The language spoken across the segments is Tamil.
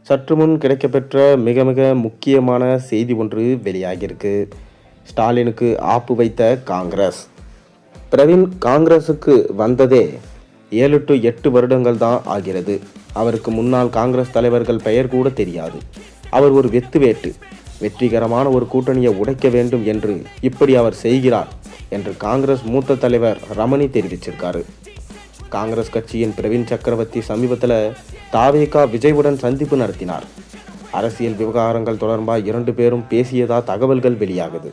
சற்று முன் கிடைக்கப்பெற்ற மிக மிக முக்கியமான செய்தி ஒன்று வெளியாகியிருக்கு. ஸ்டாலினுக்கு ஆப்பு வைத்த காங்கிரஸ். பிரவீன் காங்கிரஸுக்கு வந்ததே 7 to 8 வருடங்கள் தான் ஆகிறது. அவருக்கு முன்னாள் காங்கிரஸ் தலைவர்கள் பெயர் கூட தெரியாது. அவர் ஒரு வெத்துவேட்டு. வெற்றிகரமான ஒரு கூட்டணியை உடைக்க வேண்டும் என்று இப்படி அவர் செய்கிறார் என்று காங்கிரஸ் மூத்த தலைவர் ரமணி தெரிவிச்சிருக்காரு. காங்கிரஸ் கட்சியின் பிரவீன் சக்கரவர்த்தி சமீபத்தில் தாவேகா விஜயுடன் சந்திப்பு நடத்தினார். அரசியல் விவகாரங்கள் தொடர்பாக 2 பேரும் பேசியதா தகவல்கள் வெளியாகுது.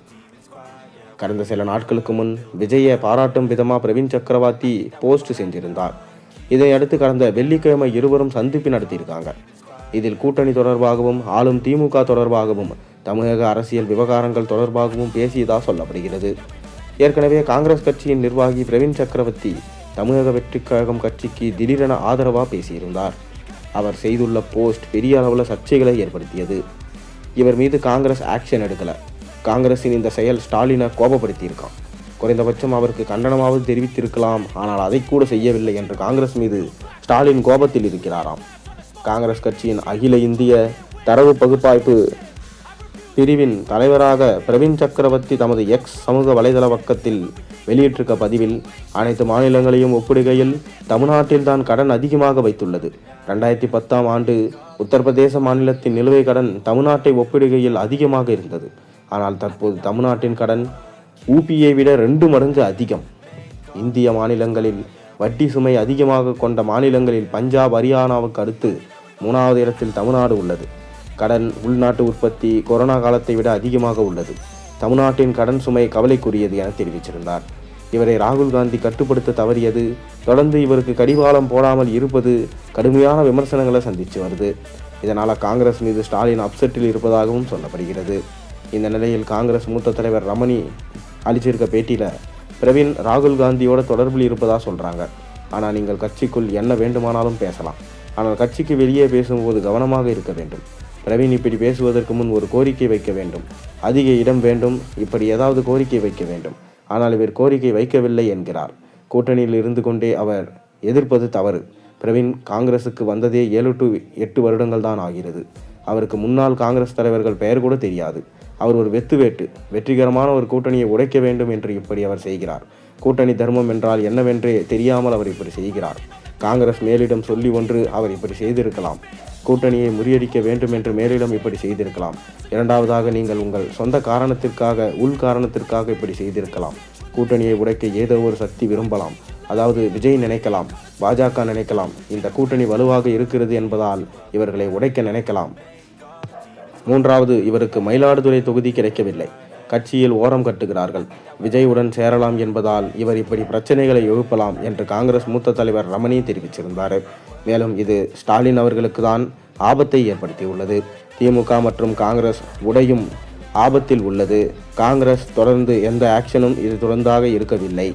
கடந்த சில நாட்களுக்கு முன் விஜயை பாராட்டும் விதமாக பிரவீன் சக்கரவர்த்தி போஸ்ட் செஞ்சிருந்தார். இதையடுத்து கடந்த வெள்ளிக்கிழமை இருவரும் சந்திப்பு நடத்தியிருக்காங்க. இதில் கூட்டணி தொடர்பாகவும் ஆளும் திமுக தொடர்பாகவும் தமிழக அரசியல் விவகாரங்கள் தொடர்பாகவும் பேசியதா சொல்லப்படுகிறது. ஏற்கனவே காங்கிரஸ் கட்சியின் நிர்வாகி பிரவீன் சக்கரவர்த்தி தமிழக வெற்றிக் கழகம் கட்சிக்கு திடீரென ஆதரவாக பேசியிருந்தார். அவர் செய்துள்ள போஸ்ட் பெரிய அளவில் சர்ச்சைகளை ஏற்படுத்தியது. இவர் மீது காங்கிரஸ் ஆக்ஷன் எடுக்கலை. காங்கிரஸின் இந்த செயல் ஸ்டாலினை கோபப்படுத்தியிருக்கான். குறைந்தபட்சம் அவருக்கு கண்டனமாவது தெரிவித்திருக்கலாம், ஆனால் அதை கூட செய்யவில்லை என்று காங்கிரஸ் மீது ஸ்டாலின் கோபத்தில் இருக்கிறாராம். காங்கிரஸ் கட்சியின் அகில இந்திய தரவு பகுப்பாய்வு பிரிவின் தலைவராக பிரவீன் சக்கரவர்த்தி தமது எக்ஸ் சமூக வலைதள பக்கத்தில் வெளியிட்டிருக்க பதிவில் அனைத்து மாநிலங்களையும் ஒப்பிடுகையில் தமிழ்நாட்டில் தான் கடன் அதிகமாக வைத்துள்ளது. 2010ஆம் ஆண்டு உத்தரப்பிரதேச மாநிலத்தின் நிலுவை கடன் தமிழ்நாட்டை ஒப்பிடுகையில் அதிகமாக இருந்தது. ஆனால் தற்போது தமிழ்நாட்டின் கடன் ஊபியை விட 2 மடங்கு அதிகம். இந்திய மாநிலங்களில் வட்டி சுமை அதிகமாக கொண்ட மாநிலங்களில் பஞ்சாப், ஹரியானாவுக்கு அடுத்து 3வது இடத்தில் தமிழ்நாடு உள்ளது. கடன் உள்நாட்டு உற்பத்தி கொரோனா காலத்தை விட அதிகமாக உள்ளது. தமிழ்நாட்டின் கடன் சுமை கவலைக்குரியது என தெரிவிச்சிருந்தார். இவரை ராகுல் காந்தி கட்டுப்படுத்த தவறியது, தொடர்ந்து இவருக்கு கடிவாளம் போடாமல் இருப்பது கடுமையான விமர்சனங்களை சந்தித்து வருது. இதனால் காங்கிரஸ் மீது ஸ்டாலின் அப்செட்டில் இருப்பதாகவும் சொல்லப்படுகிறது. இந்த நிலையில் காங்கிரஸ் மூத்த தலைவர் ரமணி அளிச்சிருக்க பேட்டியில் பிரவீன் ராகுல் காந்தியோட தொடர்பில் இருப்பதாக சொல்கிறாங்க. ஆனால் நீங்கள் கட்சிக்குள் என்ன வேண்டுமானாலும் பேசலாம், ஆனால் கட்சிக்கு வெளியே பேசும்போது கவனமாக இருக்க வேண்டும். பிரவீன் இப்படி பேசுவதற்கு முன் ஒரு கோரிக்கை வைக்க வேண்டும், அதிக இடம் வேண்டும், இப்படி ஏதாவது கோரிக்கை வைக்க வேண்டும். ஆனால் இவர் கோரிக்கை வைக்கவில்லை என்கிறார். கூட்டணியில் இருந்து கொண்டே அவர் எதிர்ப்பது தவறு. பிரவீன் காங்கிரஸுக்கு வந்ததே 7 to 8 வருடங்கள் தான் ஆகிறது. அவருக்கு முன்னாள் காங்கிரஸ் தலைவர்கள் பெயர் கூட தெரியாது. அவர் ஒரு வெத்துவேட்டு. வெற்றிகரமான ஒரு கூட்டணியை உடைக்க வேண்டும் என்று இப்படி அவர் செய்கிறார். கூட்டணி தர்மம் என்றால் என்னவென்றே தெரியாமல் அவர் இப்படி செய்கிறார். காங்கிரஸ் மேலிடம் சொல்லி ஒன்று அவர் இப்படி செய்திருக்கலாம். கூட்டணியை முறியடிக்க வேண்டும் என்று மேலிடம் இப்படி செய்திருக்கலாம். இரண்டாவதாக நீங்கள் உங்கள் சொந்த காரணத்திற்காக உள்காரணத்திற்காக இப்படி செய்திருக்கலாம். கூட்டணியை உடைக்க ஏதோ ஒரு சக்தி விரும்பலாம். அதாவது விஜய் நினைக்கலாம், பாஜக நினைக்கலாம், இந்த கூட்டணி வலுவாக இருக்கிறது என்பதால் இவர்களை உடைக்க நினைக்கலாம். மூன்றாவது, இவருக்கு மயிலாடுதுறை தொகுதி கிடைக்கவில்லை. கட்சியில் ஓரம் கட்டுகிறார்கள். விஜயுடன் சேரலாம் என்பதால் இவர் இப்படி பிரச்சனைகளை எழுப்பலாம் என்று காங்கிரஸ் மூத்த தலைவர் ரமணி தெரிவிச்சிருந்தார். மேலும் இது ஸ்டாலின் அவர்களுக்கு தான் ஆபத்தை ஏற்படுத்தியுள்ளது. திமுக மற்றும் காங்கிரஸ் உடையும் ஆபத்தில் உள்ளது. காங்கிரஸ் தொடர்ந்து எந்த ஆக்ஷனும் இது தொடர்ந்தாக இருக்கவில்லை.